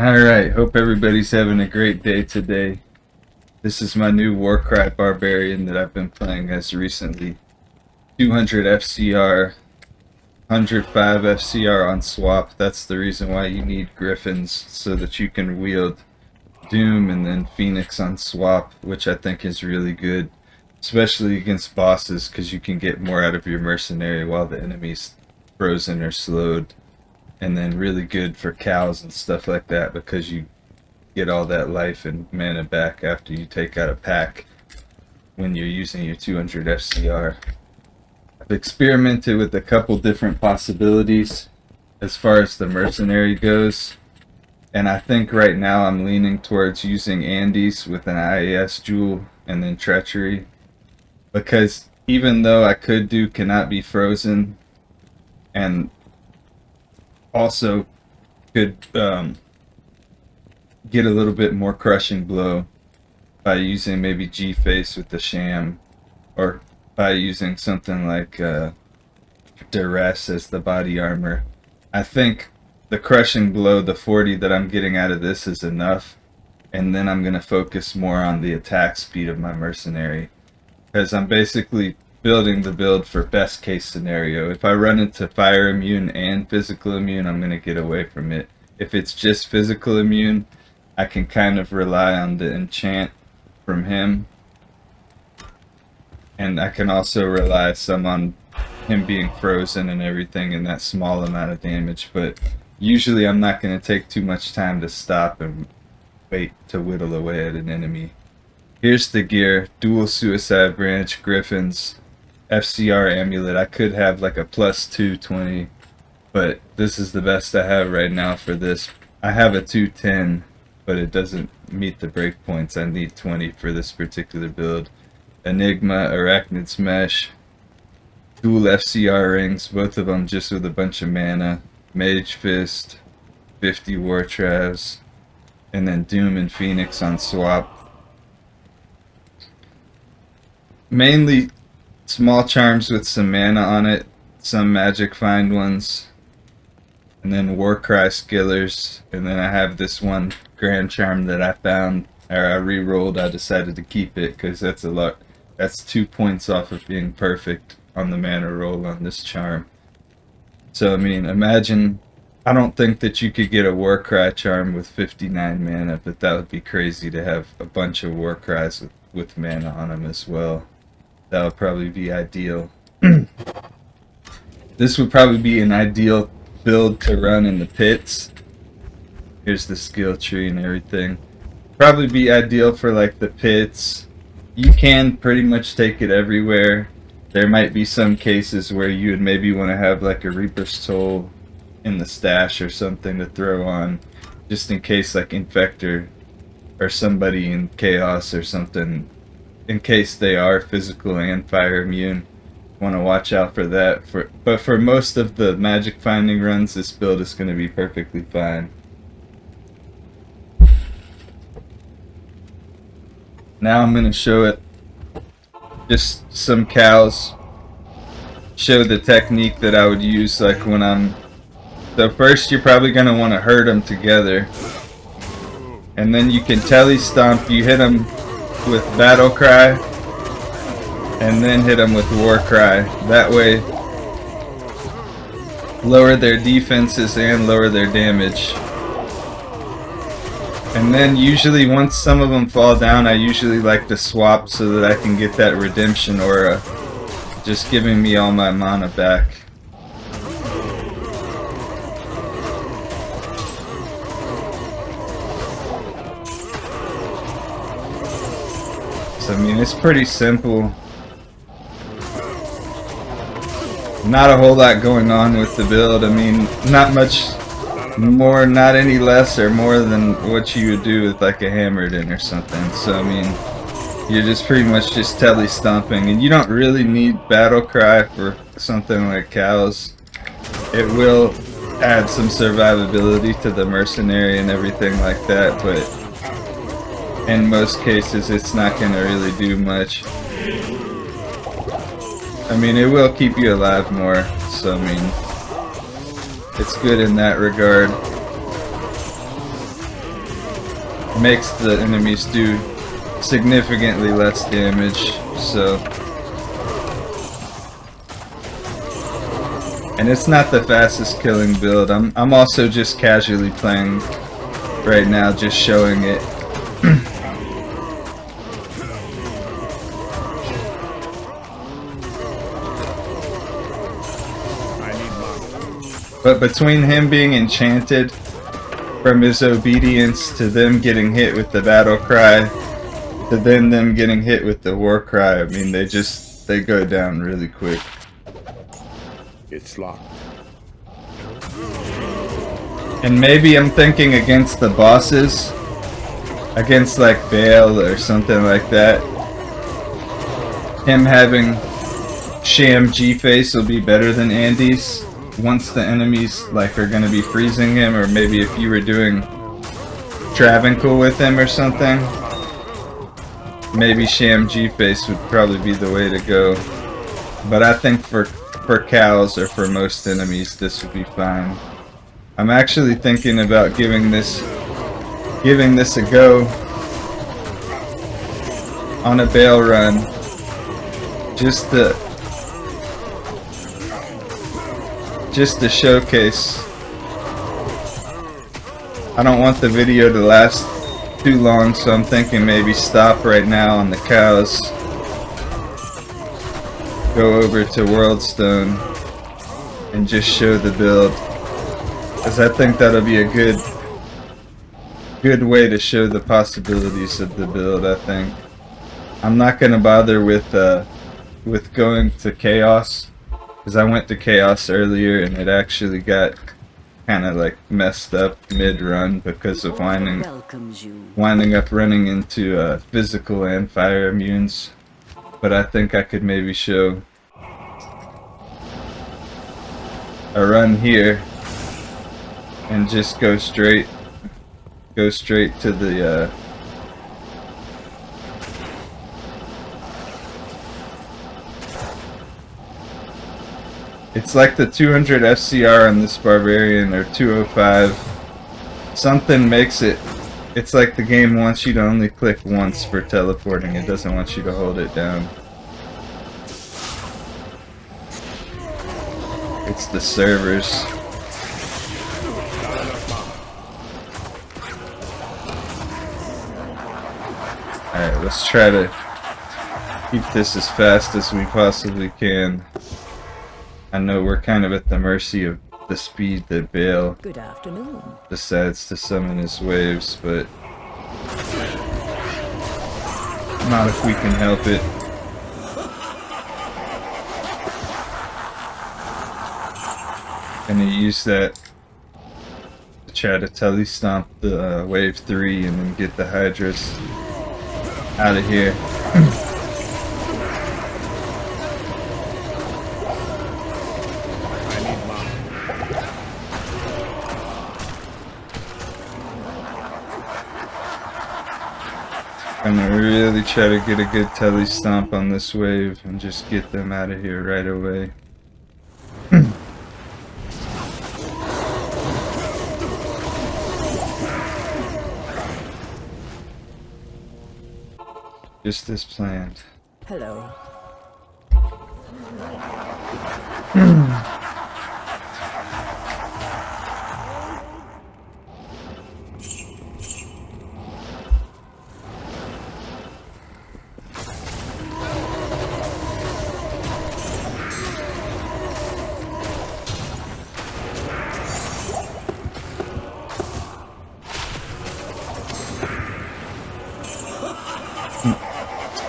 Alright, hope everybody's having a great day today. This is my new Warcry Barbarian that I've been playing as recently. 200 FCR, 105 FCR on swap. That's the reason why you need Griffons, so that you can wield Doom and then Phoenix on swap, which I think is really good. Especially against bosses, because you can get more out of your mercenary while the enemy's frozen or slowed. And then really good for cows and stuff like that, because you get all that life and mana back after you take out a pack when you're using your 200 FCR. I've experimented with a couple different possibilities as far as the mercenary goes, and I think right now I'm leaning towards using Andes with an IAS jewel and then treachery, because even though I could do cannot be frozen and also could get a little bit more crushing blow by using maybe G-Face with the Sham, or by using something like Duress as the body armor. I think the crushing blow, the 40 that I'm getting out of this, is enough, and then I'm going to focus more on the attack speed of my mercenary, because I'm basically building the build for best case scenario. If I run into fire immune and physical immune, I'm going to get away from it. If it's just physical immune, I can kind of rely on the enchant from him, and I can also rely some on him being frozen and everything in that small amount of damage. But usually I'm not going to take too much time to stop and wait to whittle away at an enemy. Here's the gear: dual suicide branch, Griffons, FCR amulet. I could have like a plus 220, but this is the best I have right now for this. I have a 210, but it doesn't meet the breakpoints. I need 20 for this particular build. Enigma, Arachnid's Mesh, dual FCR rings, both of them just with a bunch of mana, Mage Fist, 50 War Travs, and then Doom and Phoenix on swap. Mainly small charms with some mana on it, some magic find ones, and then Warcry skillers, and then I have this one grand charm that I found, or I re-rolled. I decided to keep it because that's a lot. That's 2 points off of being perfect on the mana roll on this charm. So I mean, imagine, I don't think that you could get a Warcry charm with 59 mana, but that would be crazy to have a bunch of Warcries with mana on them as well. That would probably be ideal. This would probably be an ideal build to run in the pits. Here's the skill tree and everything. Probably be ideal for like the pits. You can pretty much take it everywhere. There might be some cases where you would maybe want to have like a Reaper's Soul in the stash or something to throw on, just in case like Infector or somebody in Chaos or something, in case they are physical and fire immune. Want to watch out for that. But for most of the magic finding runs, this build is going to be perfectly fine. Now I'm going to show it just some cows. Show the technique that I would use like when I'm... So first you're probably going to want to herd them together. And then you can telly stomp. You hit them with Battle Cry, and then hit them with Warcry. That way, lower their defenses and lower their damage. And then usually once some of them fall down, I usually like to swap so that I can get that redemption aura, just giving me all my mana back. I mean, it's pretty simple. Not a whole lot going on with the build. I mean, not much more, not any less or more than what you would do with like a Hammerden or something. So I mean, you're just pretty much just telly stomping, and you don't really need Battle Cry for something like cows. It will add some survivability to the mercenary and everything like that, but in most cases it's not going to really do much. I mean, it will keep you alive more, so I mean, it's good in that regard. makes the enemies do significantly less damage. So, and it's not the fastest killing build. I'm also just casually playing right now, just showing it. But between him being enchanted from his obedience to them getting hit with the battle cry to then them getting hit with the war cry, I mean, they go down really quick. It's locked. And maybe I'm thinking against the bosses, against like Bale or something like that, him having Sham G-Face will be better than Andy's once the enemies like are gonna be freezing him, or maybe if you were doing Travancore with him or something, maybe Sham G-Face would probably be the way to go. But I think for cows or for most enemies this would be fine. I'm actually thinking about giving this a go on a Bale run, just to showcase. I don't want the video to last too long, so I'm thinking maybe stop right now on the cows, go over to Worldstone, and just show the build, because I think that'll be a good way to show the possibilities of the build. I think I'm not gonna bother with going to Chaos, because I went to Chaos earlier and it actually got kind of like messed up mid-run because of winding up running into physical and fire immunes. But I think I could maybe show a run here and just go straight to the it's like the 200 FCR on this Barbarian, or 205. Something makes it, it's like the game wants you to only click once for teleporting. It doesn't want you to hold it down. It's the servers. Alright, let's try to keep this as fast as we possibly can. I know we're kind of at the mercy of the speed that Bale decides to summon his waves, but not if we can help it. Gonna use that to try to telly stomp the wave 3 and then get the Hydras out of here. I'm gonna really try to get a good telly stomp on this wave and just get them out of here right away. Just as planned. Hello.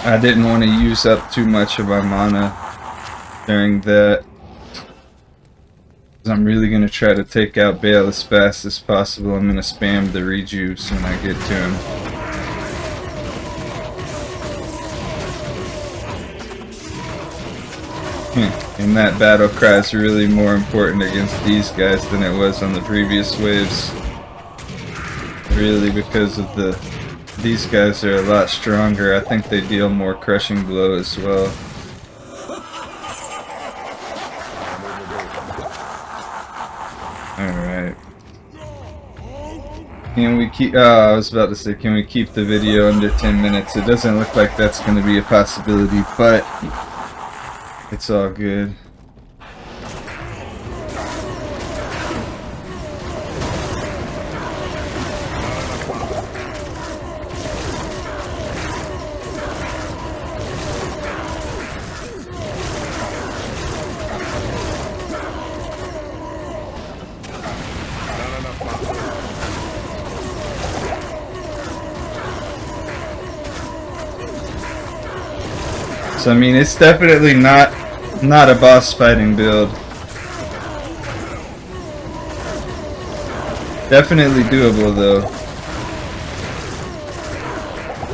I didn't want to use up too much of my mana during that. I'm really going to try to take out Bale as fast as possible. I'm going to spam the rejuves when I get to him. And that battle cry is really more important against these guys than it was on the previous waves. Really, because of these guys are a lot stronger. I think they deal more crushing blow as well. Alright. Can we keep, I was about to say, can we keep the video under 10 minutes? It doesn't look like that's going to be a possibility, but it's all good. So I mean, it's definitely not a boss fighting build. Definitely doable though.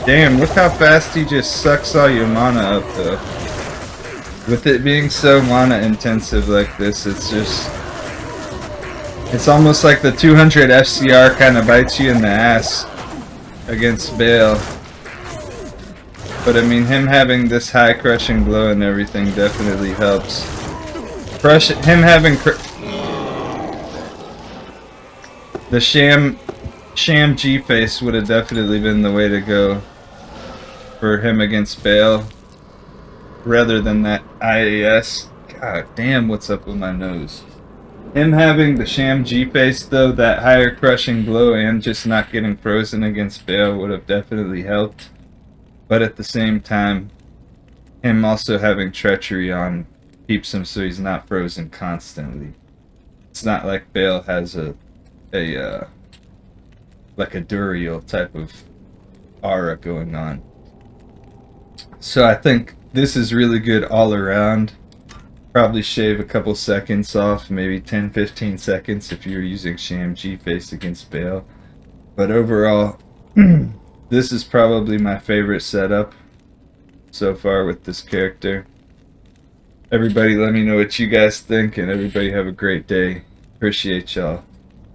Damn, look how fast he just sucks all your mana up though. With it being so mana intensive like this, it's just... it's almost like the 200 FCR kind of bites you in the ass against Bale. But I mean, him having this high crushing blow and everything definitely helps. Him having the sham G-face would have definitely been the way to go for him against Bale, rather than that IAS. God damn, what's up with my nose? Him having the sham G-face though, that higher crushing blow, and just not getting frozen against Bale would have definitely helped. But at the same time, him also having treachery on keeps him so he's not frozen constantly. It's not like Bale has like a Duriel type of aura going on. So I think this is really good all around. Probably shave a couple seconds off, maybe 10-15 seconds if you're using Sham G-Face against Bale. But overall, this is probably my favorite setup so far with this character. Everybody let me know what you guys think, and everybody have a great day. Appreciate y'all.